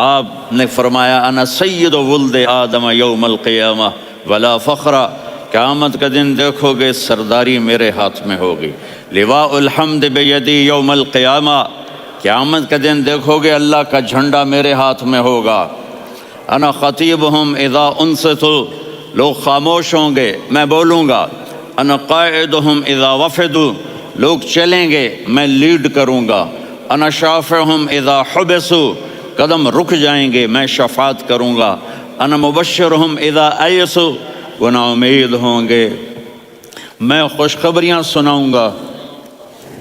آپ نے فرمایا انا سید ولد آدم یوم القیامہ ولا فخر، قیامت کا دن دیکھو گے سرداری میرے ہاتھ میں ہوگی۔ لواء الحمد بیدی یوم القیامہ، قیامت کا دن دیکھو گے اللہ کا جھنڈا میرے ہاتھ میں ہوگا۔ انا خطیبہم اذا انصتوا، لوگ خاموش ہوں گے میں بولوں گا۔ انا قائدہم اذا وفدوا، لوگ چلیں گے میں لیڈ کروں گا۔ انا شافعہم اذا حبسوا، قدم رک جائیں گے میں شفاعت کروں گا۔ انا مبشرہم اذا ایسوا، وہ نا امید ہوں گے میں خوشخبریاں سناؤں گا۔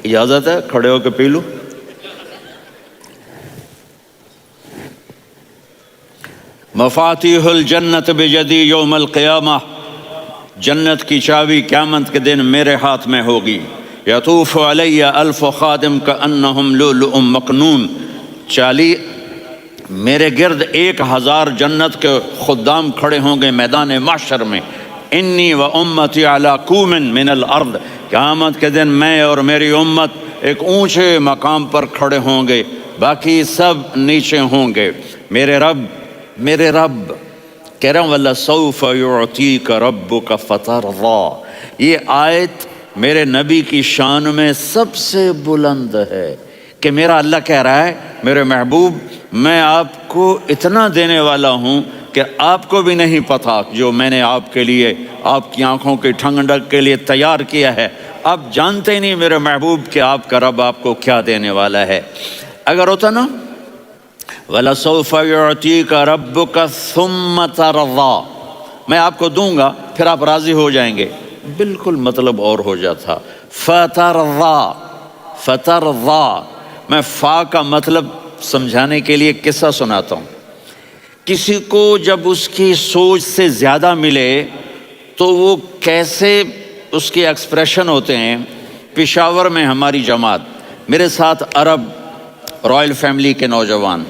اجازت ہے کھڑے ہو کے پی لوں؟ مفاتیح الجنت بیدی یوم القیامہ، جنت کی چابی قیامت کے دن میرے ہاتھ میں ہوگی۔ یطوف علی الف خادم کانہم لؤلؤ مکنون، میرے گرد 1000 جنت کے خدام کھڑے ہوں گے میدان محشر میں۔ انی و امتی علی کوم من الارض، قیامت کے دن میں اور میری امت ایک اونچے مقام پر کھڑے ہوں گے، باقی سب نیچے ہوں گے۔ میرے رب کہہ رہا ہوں وَلَسَوْفَ يُعْطِيكَ رَبُّكَ فَتَرْضَىٰ، یہ آیت میرے نبی کی شان میں سب سے بلند ہے کہ میرا اللہ کہہ رہا ہے میرے محبوب میں آپ کو اتنا دینے والا ہوں کہ آپ کو بھی نہیں پتہ جو میں نے آپ کے لیے، آپ کی آنکھوں کی ٹھنڈک کے لیے تیار کیا ہے۔ آپ جانتے نہیں میرے محبوب کہ آپ کا رب آپ کو کیا دینے والا ہے۔ اگر ہوتا نا وَلَسَوْفَ يُعْطِيكَ رَبُّكَ ثُمَّ تَرْضَىٰ، میں آپ کو دوں گا پھر آپ راضی ہو جائیں گے، بالکل مطلب اور ہو جاتا۔ فترضیٰ، میں فا کا مطلب سمجھانے کے لیے قصہ سناتا ہوں۔ کسی کو جب اس کی سوچ سے زیادہ ملے تو وہ کیسے اس کے ایکسپریشن ہوتے ہیں۔ پشاور میں ہماری جماعت، میرے ساتھ عرب رائل فیملی کے نوجوان،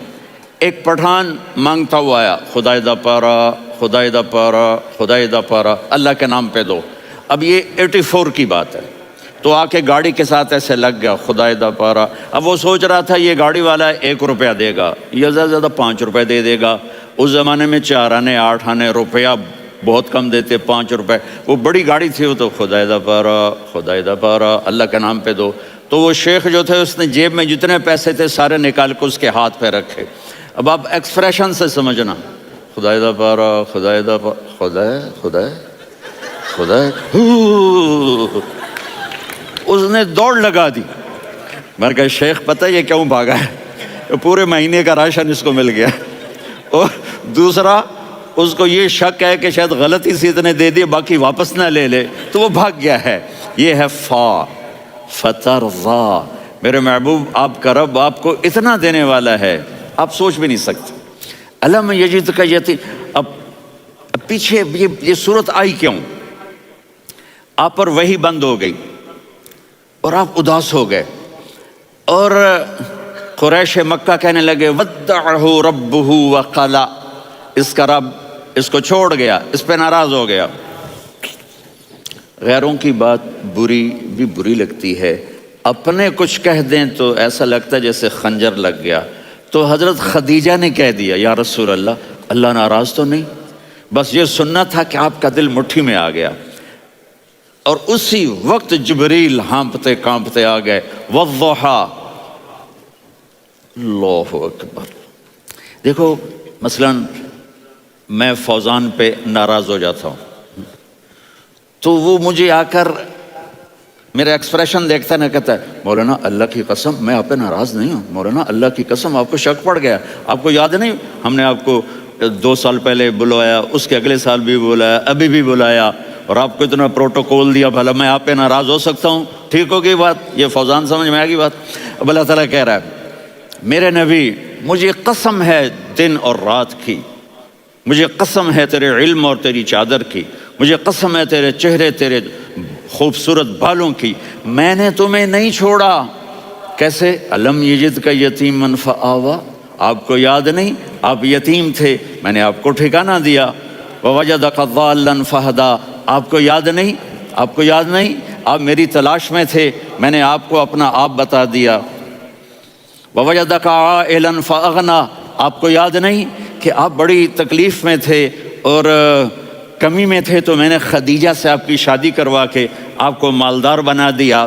ایک پٹھان مانگتا ہوا آیا خدای دا پارا، خدای دا پارا، خدای دا پارا، اللہ کے نام پہ دو۔ اب یہ 84 کی بات ہے، تو آ کے گاڑی کے ساتھ ایسے لگ گیا خدای دا پارا۔ اب وہ سوچ رہا تھا یہ گاڑی والا 1 روپیہ دے گا یا زیادہ زیادہ 5 روپے دے گا۔ اس زمانے میں 4 آنے 8 آنے روپیہ بہت کم دیتے، 5 روپے، وہ بڑی گاڑی تھی، وہ تو خدای دا پارا، خدای دا پارا، اللہ کے نام پہ دو۔ تو وہ شیخ جو تھے اس نے جیب میں جتنے پیسے تھے سارے نکال کے اس کے ہاتھ پہ رکھے۔ اب آپ ایکسپریشن سے سمجھنا، خدای دا پارا، خدای دا پارا، خدای خدای خدای، اس نے دوڑ لگا دی۔ میں نے کہا شیخ پتہ یہ کیوں بھاگا ہے؟ پورے مہینے کا راشن اس کو مل گیا، اور دوسرا اس کو یہ شک ہے کہ شاید غلطی سے اتنے دے دیے باقی واپس نہ لے لے، تو وہ بھاگ گیا ہے۔ یہ ہے فا، فترضیٰ، میرے محبوب آپ کا رب آپ کو اتنا دینے والا ہے آپ سوچ بھی نہیں سکتے۔ الم یجدک یتیم، اب پیچھے یہ صورت آئی کیوں؟ آپ پر وحی بند ہو گئی اور آپ اداس ہو گئے، اور قریش مکہ کہنے لگے ودعہ ربہ وقلا، اس کا رب اس کو چھوڑ گیا، اس پہ ناراض ہو گیا۔ غیروں کی بات بری لگتی ہے، اپنے کچھ کہہ دیں تو ایسا لگتا ہے جیسے خنجر لگ گیا۔ تو حضرت خدیجہ نے کہہ دیا یا رسول اللہ ناراض تو نہیں؟ بس یہ سننا تھا کہ آپ کا دل مٹھی میں آ گیا۔ اور اسی وقت جبریل ہانپتے کانپتے آ گئے، والضحیٰ، اللہ اکبر۔ دیکھو مثلا میں فوزان پہ ناراض ہو جاتا ہوں تو وہ مجھے آ کر میرا ایکسپریشن دیکھتا ہے، نہ کہتا ہے مولانا اللہ کی قسم میں آپ پہ ناراض نہیں ہوں، مولانا اللہ کی قسم آپ کو شک پڑ گیا، آپ کو یاد نہیں ہم نے آپ کو 2 سال پہلے بلایا، اس کے اگلے سال بھی بلایا، ابھی بھی بلایا، اور آپ کو اتنا پروٹوکول دیا، بھلا میں آپ پہ ناراض ہو سکتا ہوں؟ ٹھیک ہوگی بات؟ یہ فوزان سمجھ میں آ گئی بات؟ اب اللہ تعالیٰ کہہ رہا ہے میرے نبی مجھے قسم ہے دن اور رات کی، مجھے قسم ہے تیرے علم اور تیری چادر کی، مجھے قسم ہے تیرے چہرے تیرے خوبصورت بالوں کی، میں نے تمہیں نہیں چھوڑا۔ کیسے؟ الم یجدک یتیما فآویٰ، آپ کو یاد نہیں آپ یتیم تھے، میں نے آپ کو ٹھکانہ دیا۔ ووجدک ضالا فہدیٰ، آپ کو یاد نہیں آپ میری تلاش میں تھے، میں نے آپ کو اپنا آپ بتا دیا۔ ووجدک عائلا فاغنیٰ، آپ کو یاد نہیں کہ آپ بڑی تکلیف میں تھے اور کمی میں تھے، تو میں نے خدیجہ سے آپ کی شادی کروا کے آپ کو مالدار بنا دیا۔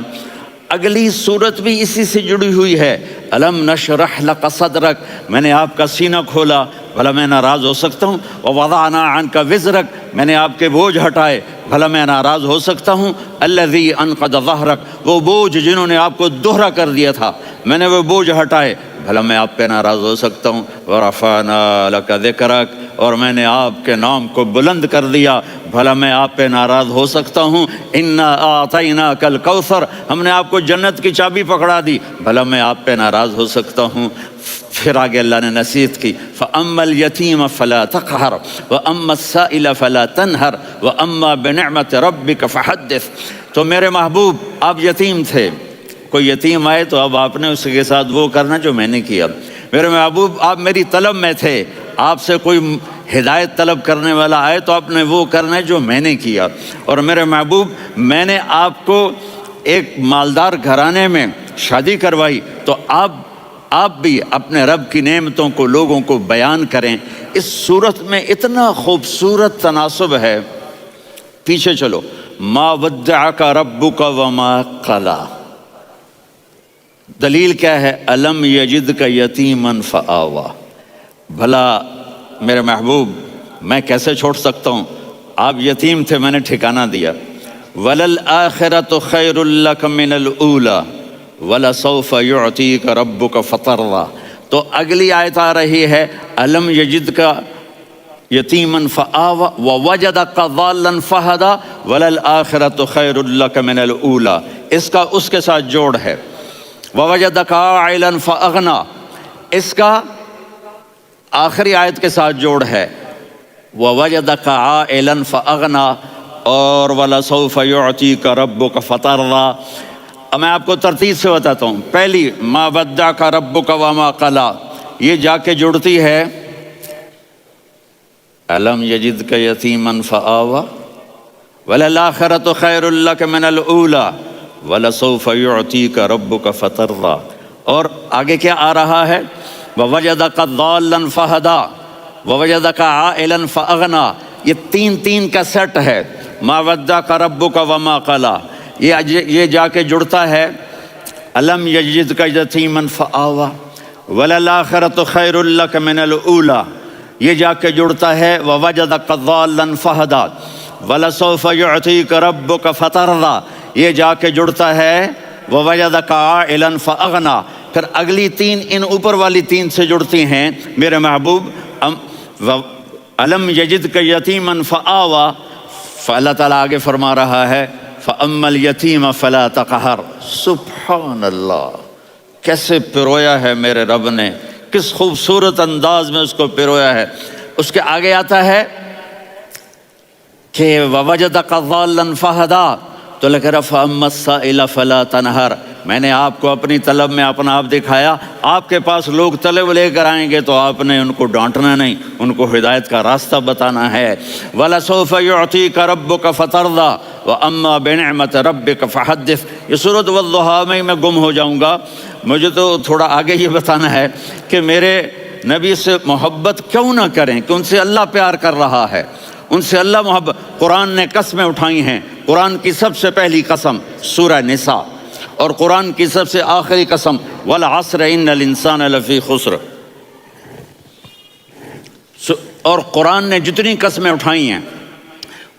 اگلی صورت بھی اسی سے جڑی ہوئی ہے، الم نشرح لک صدرک، میں نے آپ کا سینہ کھولا، بھلا میں ناراض ہو سکتا ہوں؟ ووضعنا عنک وزرک، میں نے آپ کے بوجھ ہٹائے، بھلا میں ناراض ہو سکتا ہوں؟ الذی انقض ظہرک، وہ بوجھ جنہوں نے آپ کو دوہرا کر دیا تھا، میں نے وہ بوجھ ہٹائے، بھلا میں آپ پہ ناراض ہو سکتا ہوں؟ ورفعنا لک ذکرک، اور میں نے آپ کے نام کو بلند کر دیا، بھلا میں آپ پہ ناراض ہو سکتا ہوں؟ انا اعطیناک الکوثر، ہم نے آپ کو جنت کی چابی پکڑا دی، بھلا میں آپ پہ ناراض ہو سکتا ہوں؟ پھر آگے اللہ نے نصیحت کی، فَأَمَّا الْيَتِيمَ فَلَا تَقْهَرْ وَأَمَّا السَّائِلَ فَلَا تَنْهَرْ وَأَمَّا بِنِعْمَةِ رَبِّكَ فَحَدِّثْ۔ تو میرے محبوب آپ یتیم تھے، کوئی یتیم آئے تو اب آپ نے اس کے ساتھ وہ کرنا جو میں نے کیا۔ میرے محبوب آپ میری طلب میں تھے، آپ سے کوئی ہدایت طلب کرنے والا آئے تو آپ نے وہ کرنا ہے جو میں نے کیا۔ اور میرے محبوب میں نے آپ کو ایک مالدار گھرانے میں شادی کروائی، تو آپ بھی اپنے رب کی نعمتوں کو لوگوں کو بیان کریں۔ اس صورت میں اتنا خوبصورت تناسب ہے، پیچھے چلو، ما ودعک ربک وما قلی، دلیل کیا ہے؟ الم یجدک یتیما فآوی، بھلا میرے محبوب میں کیسے چھوڑ سکتا ہوں؟ آپ یتیم تھے، میں نے ٹھکانہ دیا۔ وَلَلْآخِرَةُ خَيْرٌ لَكَ مِنَ الْأُولَى وَلَسَوْفَ يُعْطِيكَ رَبُّكَ فَتَرْضَىٰ۔ تو اگلی آیت آ رہی ہے، الم یجدک یتیما فآوی ووجدک ضالا فہدی وَلَلْآخِرَةُ خَيْرٌ لَكَ مِنَ الْأُولَى، اس کا اس کے ساتھ جوڑ ہے۔ ووجدک عائلا فاغنی، اس کا آخری آیت کے ساتھ جوڑ ہے، ووجدک عائلا فاغنی، اور وَلَسَوْفَ يُعْطِيكَ رَبُّكَ فَتَرْضَىٰ۔ اب میں آپ کو ترتیب سے بتاتا ہوں۔ پہلی ما ودعک ربک وما قلی، یہ جا کے جڑتی ہے الم یجدک یتیما فآوی وَلَلْآخِرَةُ خَيْرٌ لَكَ مِنَ الْأُولَى وَلَسَوْفَ يُعْطِيكَ رَبُّكَ فَتَرْضَىٰ۔ اور آگے کیا آ رہا ہے؟ وَوَجَدَكَ ضَالًّا فَهَدَىٰ وَوَجَدَكَ عَائِلًا فَأَغْنَىٰ، یہ تین کا سیٹ ہے۔ ما ودعک ربک وما قلی، یہ جا کے جڑتا ہے الم یجدک یتیما فآوی وَلَلْآخِرَةُ خَيْرٌ لَكَ مِنَ الْأُولَىٰ، یہ جا کے جڑتا ہے وَوَجَدَكَ ضَالًّا فَهَدَىٰ وَلَسَوْفَ يُعْطِيكَ رَبُّكَ فَتَرْضَىٰ، یہ جا کے جڑتا ہے وَوَجَدَكَ عَائِلًا فَأَغْنَىٰ۔ پھر اگلی تین ان اوپر والی تین سے جڑتی ہیں میرے محبوب، الم یجدک یتیما فآوی، فاللہ تعالیٰ آگے فرما رہا ہے فَأَمَّا الْيَتِيمَ فَلَا تَقْهَرْ۔ سبحان اللہ، کیسے پرویا ہے میرے رب نے، کس خوبصورت انداز میں اس کو پرویا ہے۔ اس کے آگے آتا ہے کہ وَوَجَدَكَ ضَالًّا فَهَدَىٰ، تو لکھ رہا فَأَمَّا السَّائِلَ فَلَا تَنْهَرْ، میں نے آپ کو اپنی طلب میں اپنا آپ دکھایا۔ آپ کے پاس لوگ طلب لے کر آئیں گے تو آپ نے ان کو ڈانٹنا نہیں، ان کو ہدایت کا راستہ بتانا ہے۔ وَلَسَوْفَ يُعْطِيكَ رَبُّكَ فَتَرْضَىٰ وَأَمَّا بِنِعْمَةِ رَبِّكَ فَحَدِّثْ۔ یہ سورۃ والضحیٰ میں گم ہو جاؤں گا، مجھے تو تھوڑا آگے یہ بتانا ہے کہ میرے نبی سے محبت کیوں نہ کریں، کہ ان سے اللہ پیار کر رہا ہے، ان سے اللہ محبت۔ قرآن نے قسمیں اٹھائی ہیں، قرآن کی سب سے پہلی قسم سورہ نساء، اور قرآن کی سب سے آخری قسم والعصر ان الانسان لفی خسر۔ اور قرآن نے جتنی قسمیں اٹھائی ہیں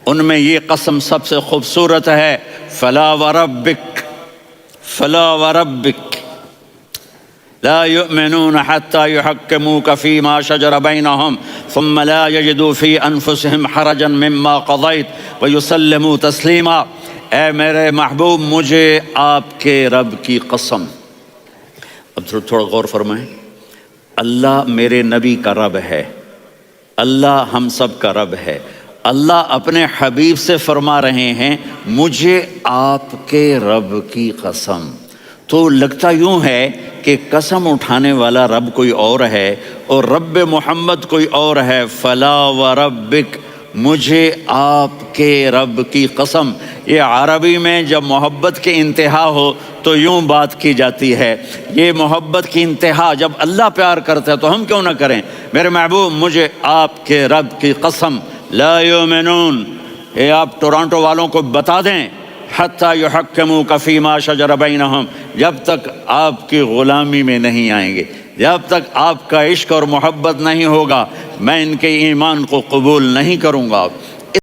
ان میں یہ قسم سب سے خوبصورت ہے، فلا وربک، فلا وربک لا يؤمنون حتى يحكموك فيما شجر بينهم ثم لا يجدوا في انفسهم حرجا مما قضيت ويسلموا تسلیما۔ اے میرے محبوب، مجھے آپ کے رب کی قسم، اب تھوڑا غور فرمائیں، اللہ میرے نبی کا رب ہے، اللہ ہم سب کا رب ہے، اللہ اپنے حبیب سے فرما رہے ہیں مجھے آپ کے رب کی قسم۔ تو لگتا یوں ہے کہ قسم اٹھانے والا رب کوئی اور ہے اور رب محمد کوئی اور ہے۔ فلا وربک، مجھے آپ کے رب کی قسم۔ یہ عربی میں جب محبت کے انتہا ہو تو یوں بات کی جاتی ہے۔ یہ محبت کی انتہا جب اللہ پیار کرتا ہے تو ہم کیوں نہ کریں؟ میرے محبوب، مجھے آپ کے رب کی قسم، لا یؤمنون، اے آپ ٹورانٹو والوں کو بتا دیں، حتی یحکموک فیما شجر بینہم، جب تک آپ کی غلامی میں نہیں آئیں گے، جب تک آپ کا عشق اور محبت نہیں ہوگا، میں ان کے ایمان کو قبول نہیں کروں گا۔